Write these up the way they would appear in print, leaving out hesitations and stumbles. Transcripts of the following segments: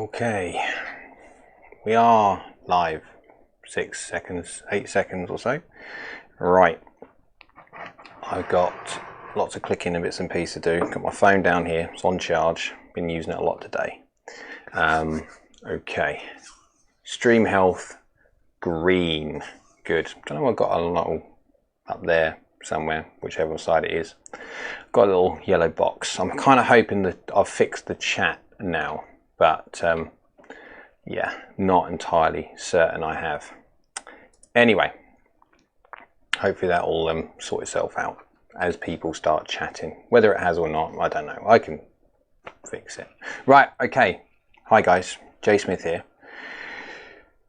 Okay, we are live. 6 seconds, 8 seconds or so. Right, I've got lots of clicking and bits and pieces to do. Got my phone down here, it's on charge. Been using it a lot today. Okay, stream health green, good. Don't know, I've got a little up there somewhere, whichever side it is. Got a little yellow box. I'm kind of hoping that I've fixed the chat now, but yeah, not entirely certain I have. Anyway, hopefully that will sort itself out as people start chatting. Whether it has or not, I don't know. I can fix it. Right, okay. Hi guys, Jay Smith here.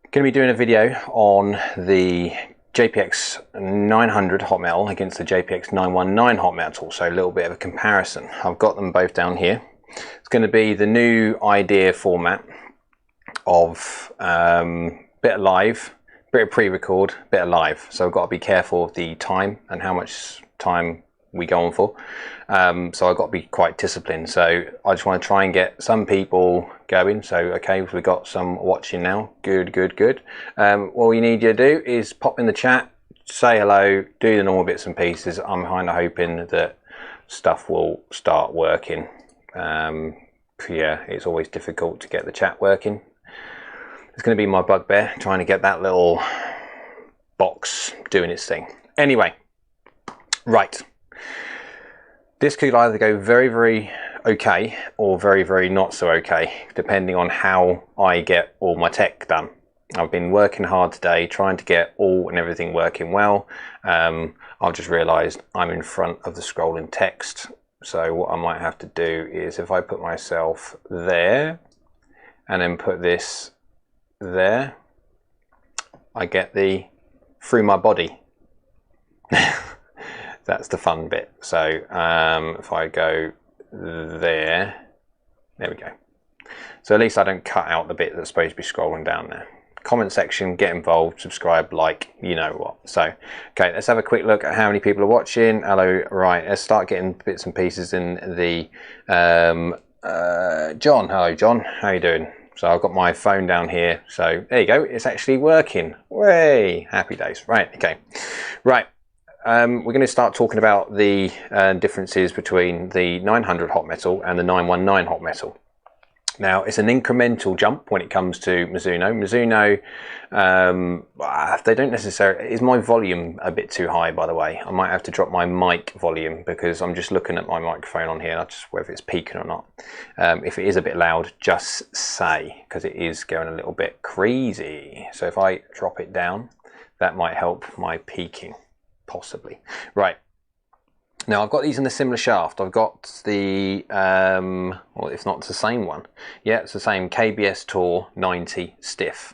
Going to be doing a video on the JPX900 hot metal against the JPX919 hot metal, so a little bit of a comparison. I've got them both down here. It's going to be the new idea format of bit of live, bit of pre-record, bit of live. So I've got to be careful of the time and how much time we go on for. So I've got to be quite disciplined. So I just want to try and get some people going. So okay, we've got some watching now. Good, good, good. All you need you to do is pop in the chat, say hello, do the normal bits and pieces. I'm kind of hoping that stuff will start working. Yeah, it's always difficult to get the chat working. It's going to be my bugbear, trying to get that little box doing its thing. Anyway, right. This could either go very, very okay or very, very not so okay, depending on how I get all my tech done. I've been working hard today, trying to get all and everything working well. I've just realised I'm in front of the scrolling text. So what I might have to do is if I put myself there and then put this there, I get the through my body. That's the fun bit. So if I go there we go. So at least I don't cut out the bit that's supposed to be scrolling down there. Comment section, get involved, subscribe, like, you know what. So okay, let's have a quick look at how many people are watching. Hello. Right, let's start getting bits and pieces in the John. Hello John, how you doing? So I've got my phone down here, so there you go, it's actually working. Way, happy days. Right, okay. Right, we're going to start talking about the differences between the 900 hot metal and the 919 hot metal. Now, it's an incremental jump when it comes to Mizuno. Mizuno, they don't necessarily... Is my volume a bit too high, by the way? I might have to drop my mic volume because I'm just looking at my microphone on here, just whether it's peaking or not. If it is a bit loud, just say, because it is going a little bit crazy. So if I drop it down, that might help my peaking, possibly. Right. Now I've got these in a similar shaft. I've got the, well, if not it's the same one. Yeah, it's the same KBS Tour 90 stiff.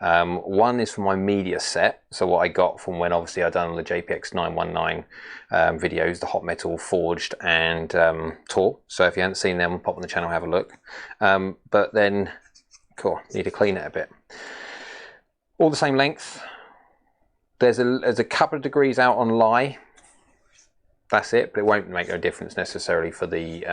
One is for my media set. So what I got from when obviously I done the JPX919 videos, the hot metal, forged and Tour. So if you haven't seen them, pop on the channel, have a look. But then, cool, need to clean it a bit. All the same length. There's a couple of degrees out on lie. That's it, but it won't make a difference necessarily for the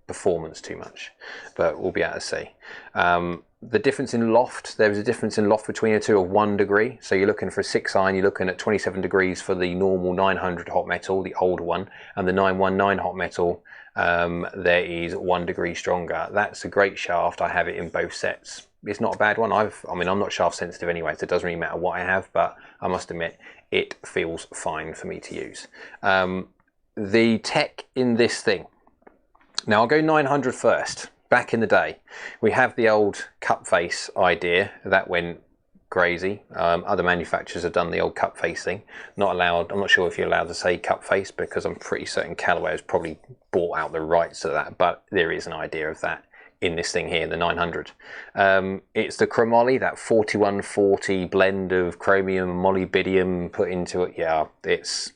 performance too much, but we'll be able to see. The difference in loft, there is a difference in loft between the two of 1 degree. So you're looking for a 6 iron, you're looking at 27 degrees for the normal 900 hot metal, the older one, and the 919 hot metal, there is 1 degree stronger. That's a great shaft. I have it in both sets. It's not a bad one. I mean, I'm not shaft sensitive anyway, so it doesn't really matter what I have, but I must admit, it feels fine for me to use. The tech in this thing. Now I'll go 900 first. Back in the day, we have the old cup face idea that went crazy. Other manufacturers have done the old cup face thing. Not allowed. I'm not sure if you're allowed to say cup face because I'm pretty certain Callaway has probably bought out the rights to that. But there is an idea of that in this thing here, the 900. It's the chromoly, that 4140 blend of chromium and molybdenum put into it. Yeah, it's...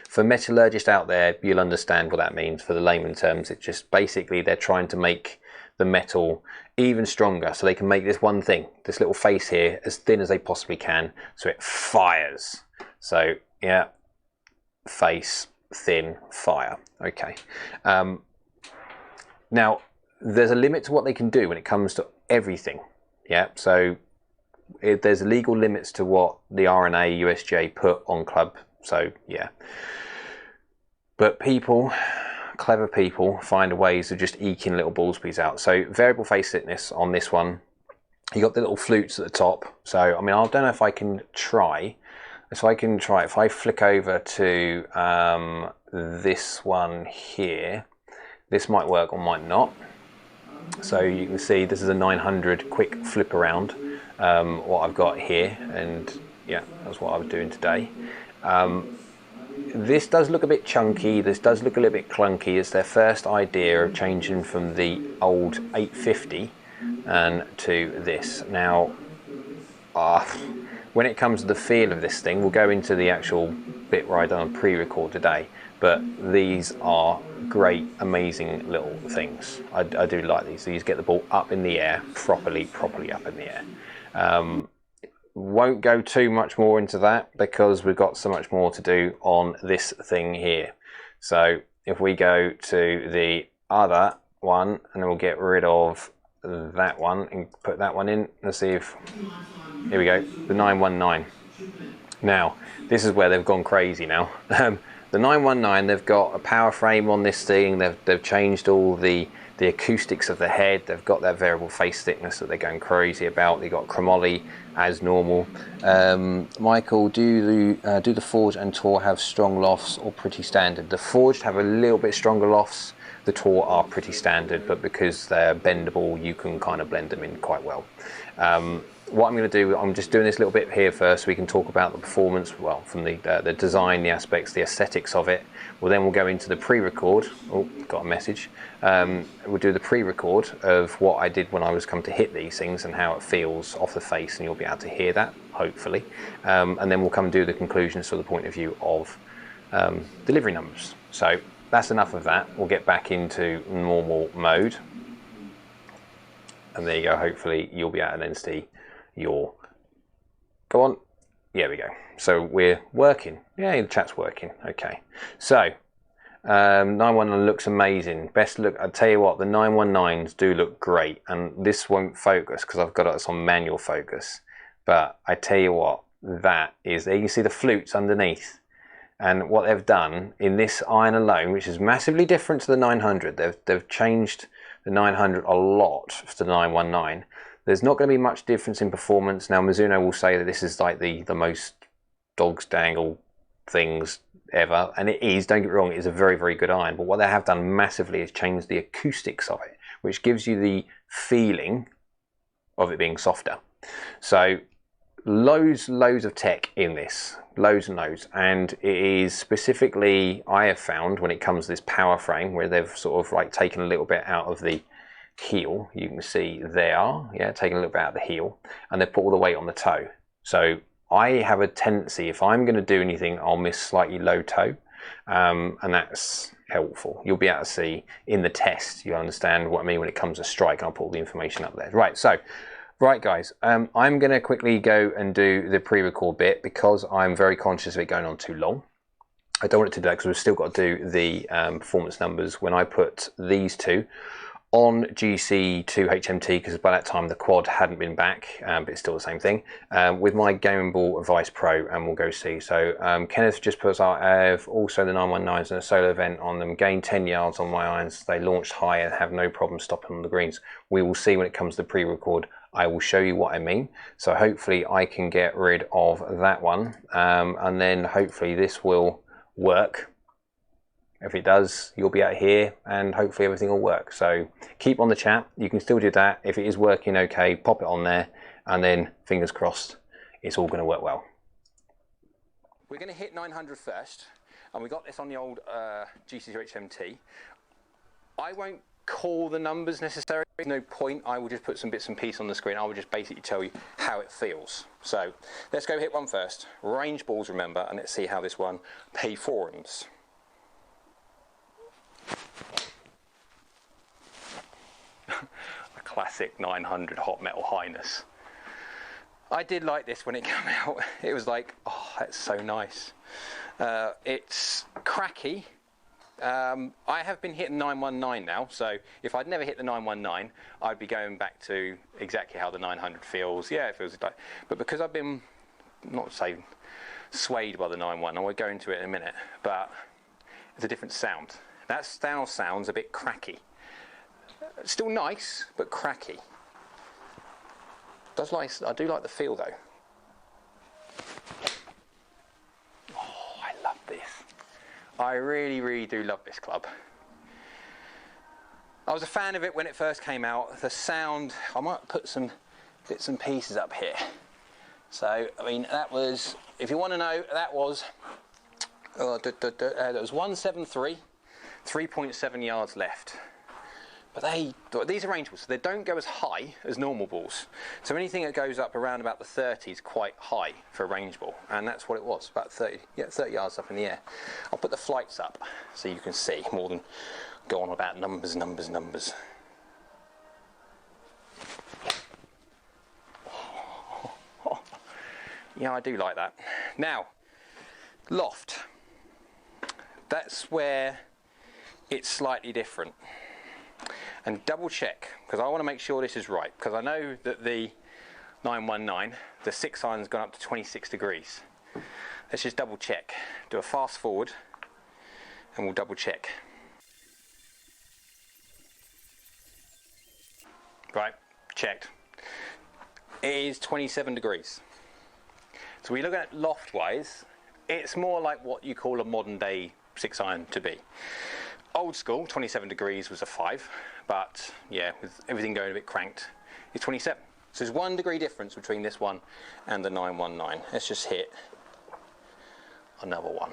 For metallurgists out there, you'll understand what that means. For the layman terms, it's just basically they're trying to make the metal even stronger so they can make this one thing, this little face here, as thin as they possibly can so it fires. So yeah, face, thin, fire. Okay. Now there's a limit to what they can do when it comes to everything. Yeah, so there's legal limits to what the RNA USJ put on club. So yeah, but people, clever people, find ways of just eking little ball speeds out. So variable phase thickness on this one, you got the little flutes at the top. So I mean, I don't know if I can try. So I can try, if I flick over to this one here, this might work or might not. So you can see this is a 900 quick flip around, what I've got here, and yeah, that's what I was doing today. This does look a bit chunky, this does look a little bit clunky. It's their first idea of changing from the old 850 and to this. Now, when it comes to the feel of this thing, we'll go into the actual bit where I done a pre-record today, but these are great, amazing little things. I do like these. These get the ball up in the air, properly up in the air. Won't go too much more into that because we've got so much more to do on this thing here. So if we go to the other one, and then we'll get rid of that one and put that one in. Let's see if, here we go, the 919. Now, this is where they've gone crazy now. The 919, they've got a power frame on this thing. They've changed all the acoustics of the head. They've got that variable phase thickness that they're going crazy about. They've got chromoly as normal. Michael, do the Forge and Tor have strong lofts or pretty standard? The Forged have a little bit stronger lofts. The Tor are pretty standard, but because they're bendable, you can kind of blend them in quite well. What I'm going to do, I'm just doing this little bit here first so we can talk about the performance, well, from the design, the aspects, the aesthetics of it. Well, then we'll go into the pre-record. Oh, got a message. We'll do the pre-record of what I did when I was come to hit these things and how it feels off the face, and you'll be able to hear that, hopefully. And then we'll come and do the conclusions from the point of view of delivery numbers. So that's enough of that. We'll get back into normal mode. And there you go. Hopefully you'll be able to then see your, go on, there we go. So we're working, yeah, the chat's working. Okay, so 919 looks amazing. Best look, I'll tell you what, the 919s do look great, and this won't focus because I've got it on manual focus, but I tell you what, that is, there you can see the flutes underneath, and what they've done in this iron alone, which is massively different to the 900, they've changed the 900 a lot to the 919. There's not going to be much difference in performance. Now, Mizuno will say that this is like the most dog's dangle things ever, and it is, don't get me wrong, it is a very, very good iron, but what they have done massively is change the acoustics of it, which gives you the feeling of it being softer. So loads of tech in this, loads and loads, and it is specifically, I have found, when it comes to this power frame, where they've sort of like taken a little bit out of the heel, you can see there, yeah, taking a little bit out of the heel, and they put all the weight on the toe. So I have a tendency, if I'm going to do anything, I'll miss slightly low toe, and that's helpful. You'll be able to see in the test, you understand what I mean when it comes to strike, and I'll put all the information up there. Right, so, right guys, I'm going to quickly go and do the pre-record bit because I'm very conscious of it going on too long. I don't want it to do that because we've still got to do the performance numbers when I put these two on GC2 HMT, because by that time the quad hadn't been back, but it's still the same thing, with my Game & Ball Vice Pro, and we'll go see. So Kenneth just puts out, I have also the 919s and a solo event on them, gained 10 yards on my irons, they launched high and have no problem stopping on the greens. We will see when it comes to pre-record. I will show you what I mean. So hopefully I can get rid of that one, and then hopefully this will work. If it does, you'll be out here and hopefully everything will work. So keep on the chat. You can still do that. If it is working okay, pop it on there, and then fingers crossed, it's all going to work well. We're going to hit 900 first, and we got this on the old GC2 HMT. I won't call the numbers necessarily. There's no point. I will just put some bits and pieces on the screen. I will just basically tell you how it feels. So let's go hit one first. Range balls, remember, and let's see how this one performs. A classic 900 hot metal highness. I did like this when it came out. It was like, oh, that's so nice. It's cracky, I have been hitting 919 now, so if I'd never hit the 919, I'd be going back to exactly how the 900 feels. Yeah, it feels like, but because I've been, not say swayed by the 919, I will go into it in a minute, but it's a different sound. That style sounds a bit cracky. Still nice, but cracky. I do like the feel though. Oh, I love this. I really, really do love this club. I was a fan of it when it first came out. The sound, I might put some bits and pieces up here. So, I mean, that was, if you want to know, that was 173, 3.7 yards left. But these are range balls, so they don't go as high as normal balls. So anything that goes up around about the 30 is quite high for a range ball, and that's what it was, about 30 yards up in the air. I'll put the flights up so you can see more than go on about numbers. Yeah, I do like that. Now, loft. That's where it's slightly different. And double check, because I want to make sure this is right, because I know that the 919, the 6 iron's gone up to 26 degrees. Let's just double check. Do a fast forward and we'll double check. Right, checked. It is 27 degrees. So we look at loft wise, it's more like what you call a modern day 6 iron to be. Old school, 27 degrees was a 5, but yeah, with everything going a bit cranked, it's 27. So there's 1 degree difference between this one and the 919. Let's just hit another one.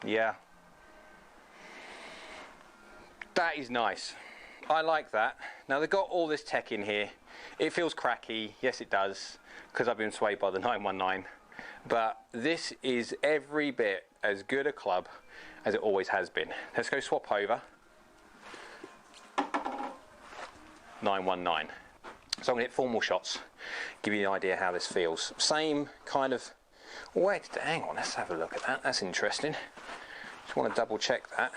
Yeah, that is nice. I like that. Now they've got all this tech in here. It feels cracky, yes it does, because I've been swayed by the 919. But this is every bit as good a club as it always has been. Let's go swap over 919. So I'm going to hit 4 more shots, give you an idea how this feels. Same kind of, wait, hang on, let's have a look at that. That's interesting. Just want to double check that.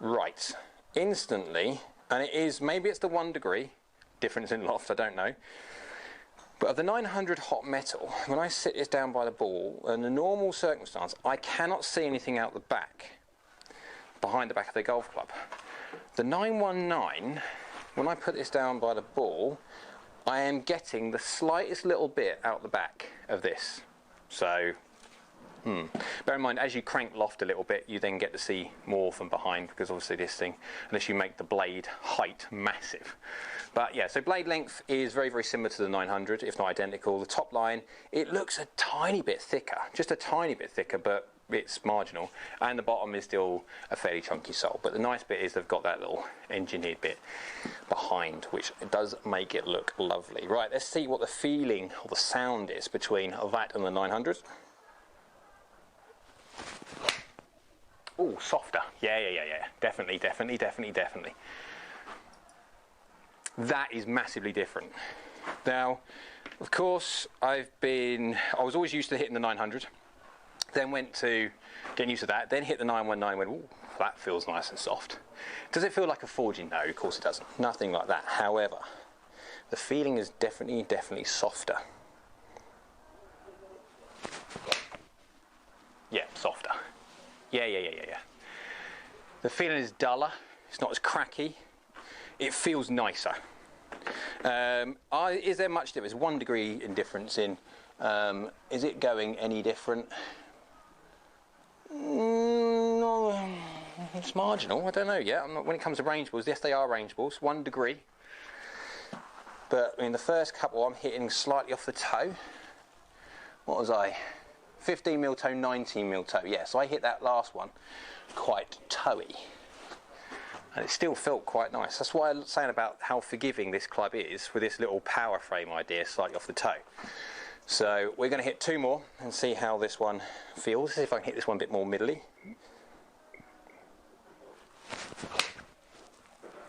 Right, instantly, and it is, maybe it's the 1 degree difference in loft, I don't know. But of the 900 hot metal, when I sit this down by the ball, in a normal circumstance, I cannot see anything out the back, behind the back of the golf club. The 919, when I put this down by the ball, I am getting the slightest little bit out the back of this. So, bear in mind, as you crank loft a little bit, you then get to see more from behind, because obviously this thing, unless you make the blade height massive. But yeah, so blade length is very, very similar to the 900, if not identical. The top line, it looks a tiny bit thicker, just a tiny bit thicker, but it's marginal. And the bottom is still a fairly chunky sole. But the nice bit is they've got that little engineered bit behind, which does make it look lovely. Right, let's see what the feeling or the sound is between that and the 900. Oh, softer. Yeah. Definitely. That is massively different. Now, of course, I was always used to hitting the 900. Then went to getting used to that. Then hit the 919. Went, ooh, that feels nice and soft. Does it feel like a forging? No, of course it doesn't. Nothing like that. However, the feeling is definitely softer. Yeah, softer. Yeah. The feeling is duller. It's not as cracky. It feels nicer. Is there much difference? 1 degree in difference in. Is it going any different? No, it's marginal. I don't know yet. When it comes to range balls, yes, they are range balls. 1 degree. But I mean, the first couple I'm hitting slightly off the toe. What was I? 15 mil toe, 19 mil toe. Yeah, so I hit that last one quite toey. And it still felt quite nice. That's why I'm saying about how forgiving this club is with this little power frame idea slightly off the toe. So we're going to hit 2 more and see how this one feels. See if I can hit this one a bit more middly.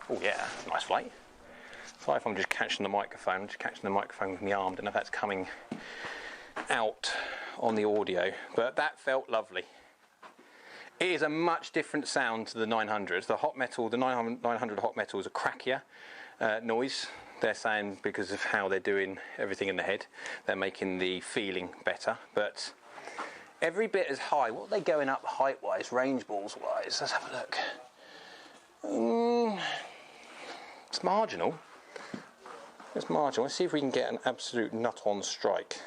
Oh yeah, nice flight. Sorry if I'm just catching the microphone. I'm just catching the microphone with my arm. Don't know if that's coming out on the audio, but that felt lovely. It is a much different sound to the 900s. The hot metal, the 900 hot metal is a crackier noise. They're saying because of how they're doing everything in the head, they're making the feeling better, but every bit as high. What are they going up height-wise, range balls-wise? Let's have a look. It's marginal. It's marginal. Let's see if we can get an absolute nut-on strike.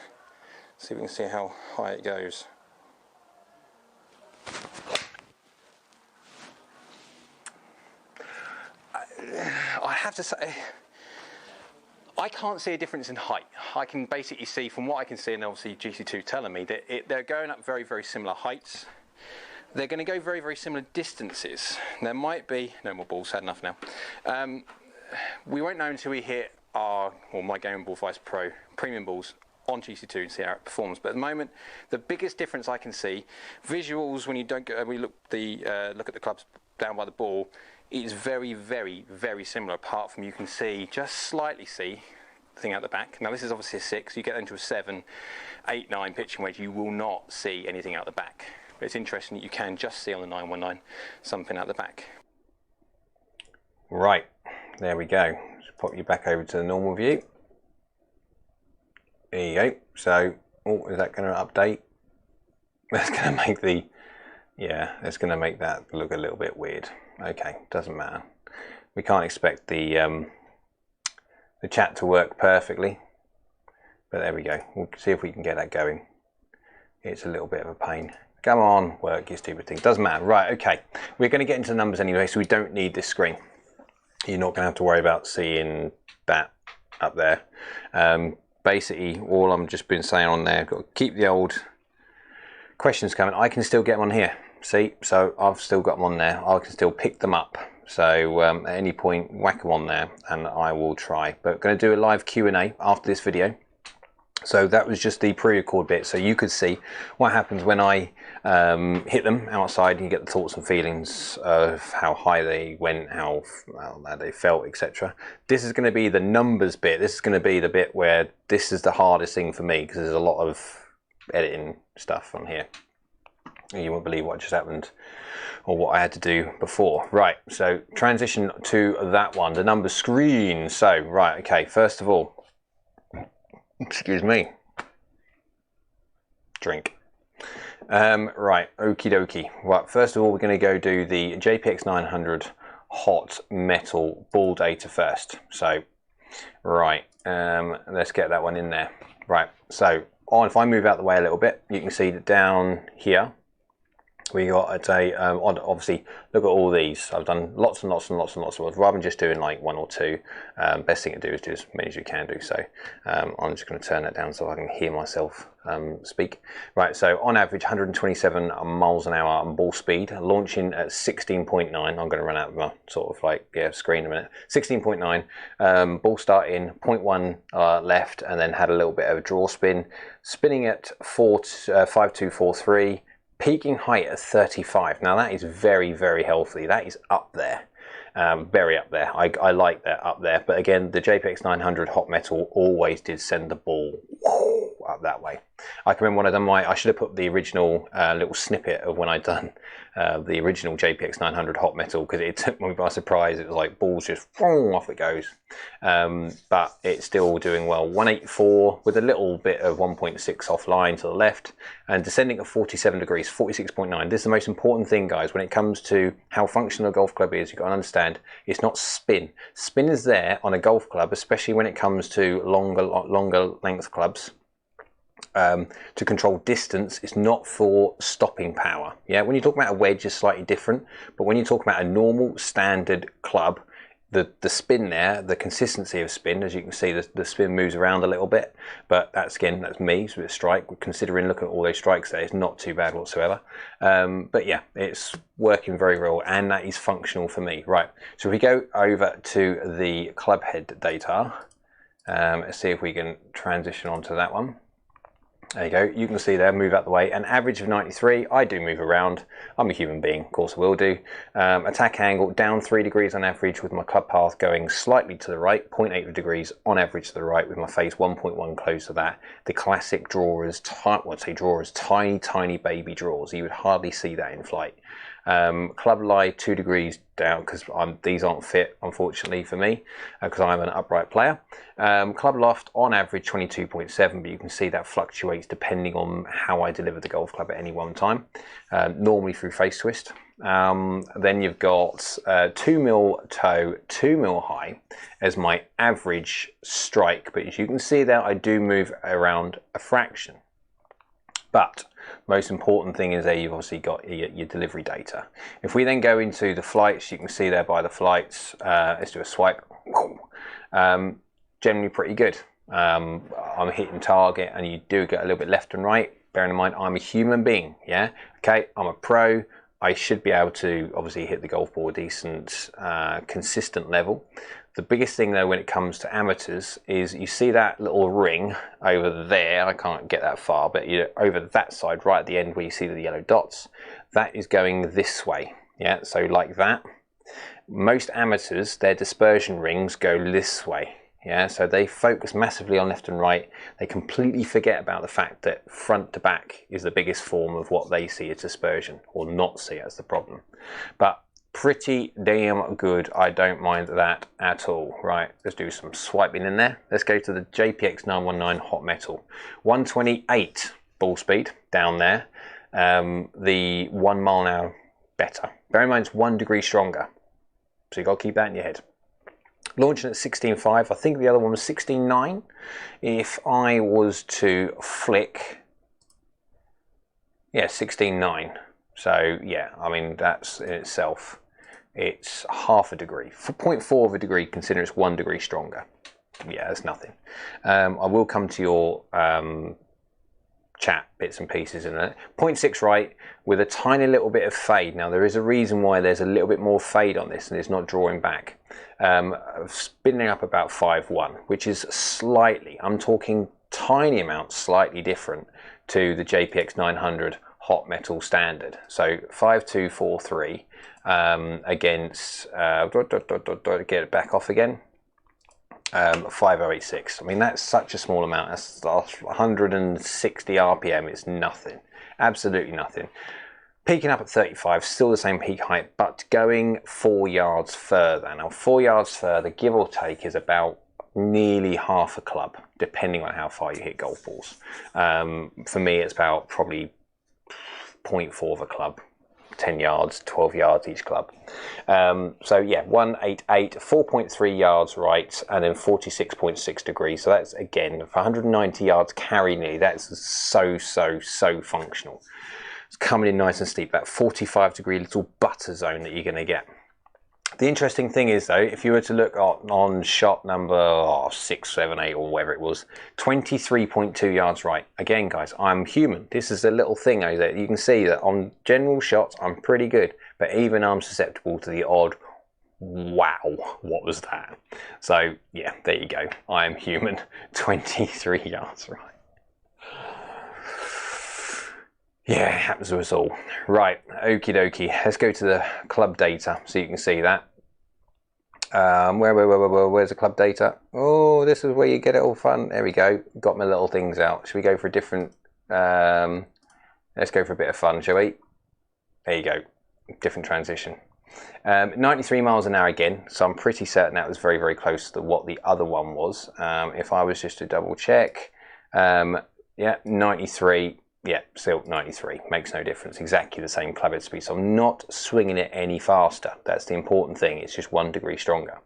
See if we can see how high it goes. I have to say, I can't see a difference in height. I can basically see, from what I can see, and obviously GC2 telling me, that they're going up very, very similar heights. They're going to go very, very similar distances. There might be, no more balls, had enough now. We won't know until we hit my Game & Ball Vice Pro premium balls on GC2 and see how it performs. But at the moment, the biggest difference I can see, visuals when you don't go, we look at the clubs down by the ball, it's very, very, very similar, apart from you can see, just slightly see the thing out the back. Now this is obviously a 6, you get into a 7, 8, 9 pitching wedge, you will not see anything out the back. But it's interesting that you can just see on the 919 something out the back. Right, there we go. Just pop you back over to the normal view. There you go. So, is that going to update? That's going to make the, yeah, it's going to make that look a little bit weird. Okay, doesn't matter. We can't expect the chat to work perfectly, but there we go. We'll see if we can get that going. It's a little bit of a pain. Come on, work, you stupid thing. Doesn't matter. Right, okay. We're going to get into the numbers anyway, so we don't need this screen. You're not going to have to worry about seeing that up there. Basically, all I'm just been saying on there, got to keep the old questions coming. I can still get them on here. See, so I've still got them on there. I can still pick them up. So at any point, whack them on there, and I will try. But going to do a live Q&A after this video. So that was just the pre-record bit, so you could see what happens when I hit them outside, and you get the thoughts and feelings of how high they went, how they felt, etc. This is going to be the numbers bit. This is going to be the bit where this is the hardest thing for me, because there's a lot of editing stuff on here. You won't believe what just happened, or what I had to do before. Right, so transition to that one, the numbers screen. So, right, okay, first of all, excuse me, drink. Right, okie dokie. Right, first of all, we're going to go do the JPX900 hot metal ball data first. So, right, let's get that one in there. Right, so if I move out the way a little bit, you can see that down here we got obviously look at all these. I've done lots and lots and lots and lots of ones rather than just doing like one or two. Best thing to do is do as many as you can do. So I'm just going to turn that down so I can hear myself speak. Right, so on average 127 miles an hour on ball speed, launching at 16.9. I'm going to run out of my sort of like screen in a minute. 16.9. Ball starting 0.1 left, and then had a little bit of a draw spin, spinning at 5243. Peaking height at 35. Now that is very, very healthy. That is up there, very up there. I like that up there. But again, the JPX900 hot metal always did send the ball up that way. I can remember when I done I should have put the original little snippet of when I done the original JPX900 hot metal, because it took me by surprise. It was like balls just off it goes. But it's still doing well. 184 with a little bit of 1.6 offline to the left, and descending at 47 degrees, 46.9. This is the most important thing, guys, when it comes to how functional a golf club is. You've got to understand it's not spin. Spin is there on a golf club, especially when it comes to longer length clubs. To control distance. It's not for stopping power. Yeah, when you talk about a wedge, it's slightly different, but when you talk about a normal standard club, the spin there, the consistency of spin, as you can see, the spin moves around a little bit, but that's me, so it's a strike. Considering looking at all those strikes there, it's not too bad whatsoever. But yeah, it's working very well, and that is functional for me. Right, so if we go over to the club head data, let's see if we can transition onto that one. There you go, you can see there, move out the way. An average of 93, I do move around. I'm a human being, of course I will do. Attack angle down 3 degrees on average with my club path going slightly to the right, 0.8 degrees on average to the right with my face 1.1 close to that. The classic drawers, tiny, tiny baby drawers. You would hardly see that in flight. Club lie 2 degrees down because these aren't fit, unfortunately for me, because I'm an upright player. Club loft on average 22.7, but you can see that fluctuates depending on how I deliver the golf club at any one time, normally through face twist. Then you've got 2 mil toe, 2 mil high as my average strike, but as you can see there, I do move around a fraction. But most important thing is there you've obviously got your delivery data. If we then go into the flights, you can see there by the flights, let's do a swipe, generally pretty good. I'm hitting target and you do get a little bit left and right. Bearing in mind I'm a human being, yeah? Okay, I'm a pro. I should be able to obviously hit the golf ball a decent, consistent level. The biggest thing though when it comes to amateurs is you see that little ring over there, I can't get that far, but over that side right at the end where you see the yellow dots, that is going this way, yeah, so like that. Most amateurs, their dispersion rings go this way, yeah, so they focus massively on left and right. They completely forget about the fact that front to back is the biggest form of what they see as dispersion, or not see as the problem. But pretty damn good, I don't mind that at all. Right, let's do some swiping in there. Let's go to the JPX919 hot metal. 128 ball speed down there. The 1 mile an hour better. Bear in mind it's 1 degree stronger, so you got to keep that in your head. Launching at 16.5, I think the other one was 16.9. If I was to flick, yeah, 16.9. So yeah, I mean that's in itself, it's half a degree, 0.4 of a degree considering it's 1 degree stronger. Yeah, that's nothing. I will come to your chat bits and pieces in it. 0.6 right with a tiny little bit of fade. Now there is a reason why there's a little bit more fade on this and it's not drawing back. Spinning up about 5.1, which is slightly, I'm talking tiny amounts, slightly different to the JPX900 hot metal standard. So 5.243 against get it back off again, 5.086. I mean that's such a small amount. That's 160 RPM. It's nothing, absolutely nothing. Peaking up at 35, still the same peak height, but going 4 yards further. Now 4 yards further, give or take, is about nearly half a club, depending on how far you hit golf balls. For me, it's about probably 0.4 of a club, 10 yards, 12 yards each club. So yeah, 188, 4.3 yards right, and then 46.6 degrees. So that's, again, for 190 yards carry nearly, that's so functional. It's coming in nice and steep, that 45 degree little butter zone that you're going to get. The interesting thing is though, if you were to look on shot number 6, 7, 8 or whatever it was, 23.2 yards right. Again guys, I'm human. This is a little thing that you can see that on general shots I'm pretty good, but even I'm susceptible to the odd wow, what was that? So yeah, there you go. I am human. 23 yards right. Yeah, it happens to us all. Right, okie dokie. Let's go to the club data so you can see that. Where's the club data? Oh, this is where you get it all fun. There we go. Got my little things out. Should we go for a different? Let's go for a bit of fun, shall we? There you go. Different transition. 93 miles an hour again. So I'm pretty certain that was very close to what the other one was. If I was just to double check, yeah, 93. Yeah, still 93, makes no difference, exactly the same club head speed. So I'm not swinging it any faster. That's the important thing, it's just 1 degree stronger.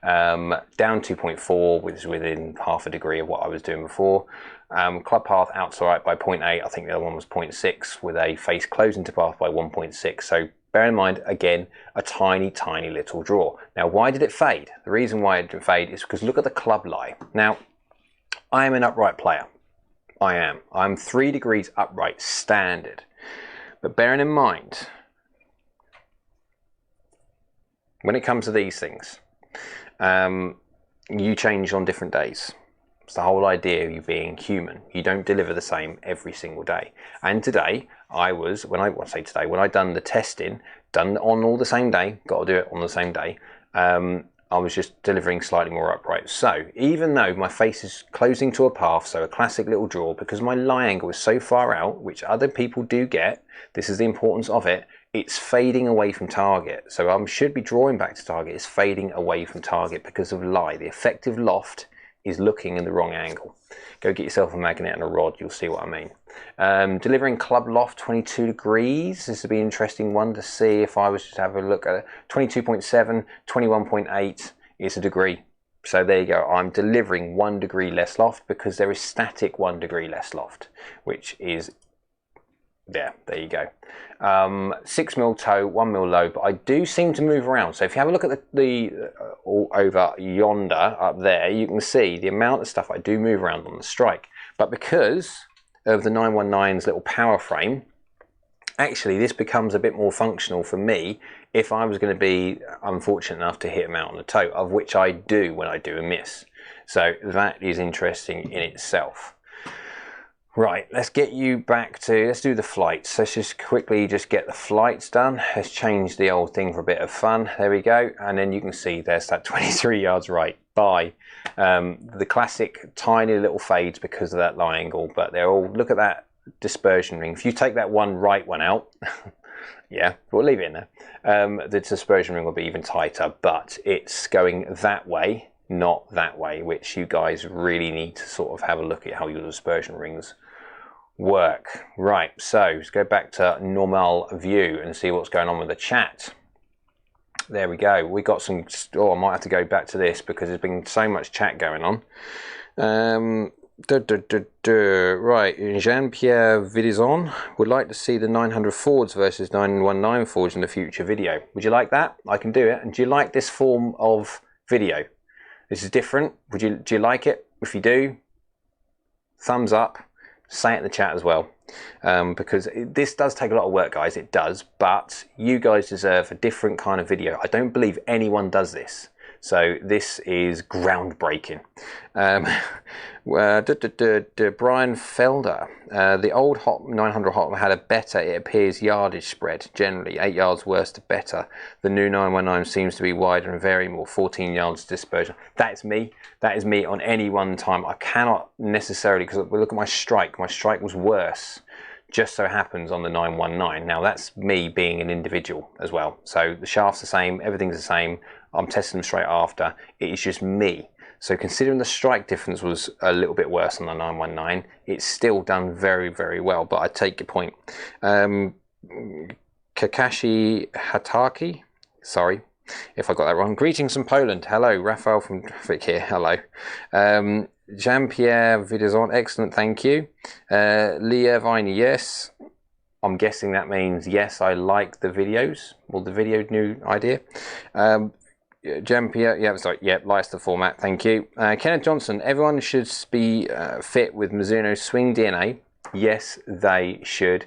Down 2.4, which is within half a degree of what I was doing before. Club path out to right by 0.8, I think the other one was 0.6, with a face closing to path by 1.6. So bear in mind, again, a tiny little draw. Now, why did it fade? The reason why it didn't fade is because look at the club lie. Now, I am an upright player. I'm 3 degrees upright standard. But bearing in mind, when it comes to these things, you change on different days. It's the whole idea of you being human. You don't deliver the same every single day. And today, when I done the testing, done on all the same day, got to do it on the same day, I was just delivering slightly more upright. So even though my face is closing to a path, so a classic little draw, because my lie angle is so far out, which other people do get, this is the importance of it, it's fading away from target. So I should be drawing back to target, it's fading away from target because of lie. The effective loft is looking in the wrong angle. Go get yourself a magnet and a rod, you'll see what I mean. Delivering club loft 22 degrees. This would be an interesting one to see if I was to have a look at it. 22.7, 21.8 is a degree. So there you go, I'm delivering 1 degree less loft because there is static 1 degree less loft, which is there you go. 6mm toe, 1mm low, but I do seem to move around. So if you have a look at the all over yonder up there, you can see the amount of stuff I do move around on the strike. But because of the 919's little power frame, actually this becomes a bit more functional for me if I was going to be unfortunate enough to hit him out on the toe, of which I do when I do a miss. So that is interesting in itself. Right, let's get you back to, let's do the flights. Let's just quickly get the flights done. Let's change the old thing for a bit of fun. There we go. And then you can see there's that 23 yards right by. The classic tiny little fades because of that lie angle, but they're all, look at that dispersion ring. If you take that right one out, yeah, we'll leave it in there. The dispersion ring will be even tighter, but it's going that way, not that way, which you guys really need to sort of have a look at how your dispersion rings work. Right, so let's go back to normal view and see what's going on with the chat. There we go. We got some, I might have to go back to this because there's been so much chat going on. Right, Jean-Pierre Vidizon would like to see the 900 Fords versus 919 Fords in the future video. Would you like that? I can do it. And do you like this form of video? This is different. Do you like it? If you do, thumbs up. Say it in the chat as well, because this does take a lot of work, guys. It does, but you guys deserve a different kind of video. I don't believe anyone does this, so this is groundbreaking. Brian Felder, the old Hot 900 Hot had a better, it appears, yardage spread, generally 8 yards worse to better. The new 919 seems to be wider and very more, 14 yards dispersion. That's me. That is me on any one time. I cannot necessarily, because we look at my strike was worse, just so happens on the 919. Now that's me being an individual as well. So the shaft's the same, everything's the same. I'm testing them straight after. It is just me. So considering the strike difference was a little bit worse on the 919, it's still done very, very well, but I take your point. Kakashi Hataki, sorry if I got that wrong. Greetings from Poland. Hello, Raphael from Traffic here. Hello. Jean-Pierre Vidizon, excellent, thank you. Leah Viney, yes. I'm guessing that means yes, I like the videos, or the video new idea. Jean-Pierre, yeah, sorry, yeah, likes the format, thank you. Kenneth Johnson, everyone should be fit with Mizuno Swing DNA. Yes, they should.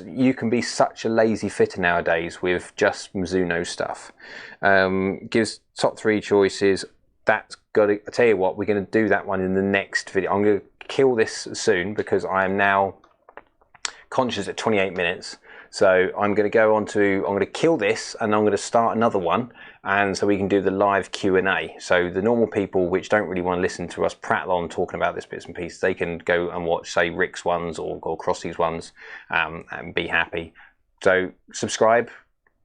You can be such a lazy fitter nowadays with just Mizuno stuff. Gives top 3 choices. That's got to, I tell you what, we're going to do that one in the next video. I'm going to kill this soon because I am now conscious at 28 minutes. So I'm going to go on to, I'm going to kill this and I'm going to start another one, and so we can do the live Q&A. So the normal people which don't really want to listen to us prattle on talking about this bits and pieces, they can go and watch, say, Rick's ones or Crossy's ones, and be happy. So subscribe,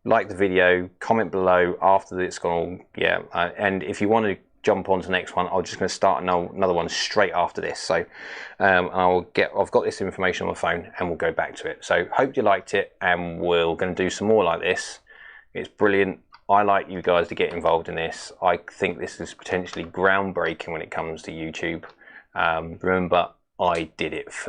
like the video, comment below after it's gone, yeah, and if you want to jump on to the next one, I'm just going to start another one straight after this. So I've got this information on my phone and we'll go back to it. So hope you liked it, and we're going to do some more like this. It's brilliant. I like you guys to get involved in this. I think this is potentially groundbreaking when it comes to YouTube. Remember, I did it first.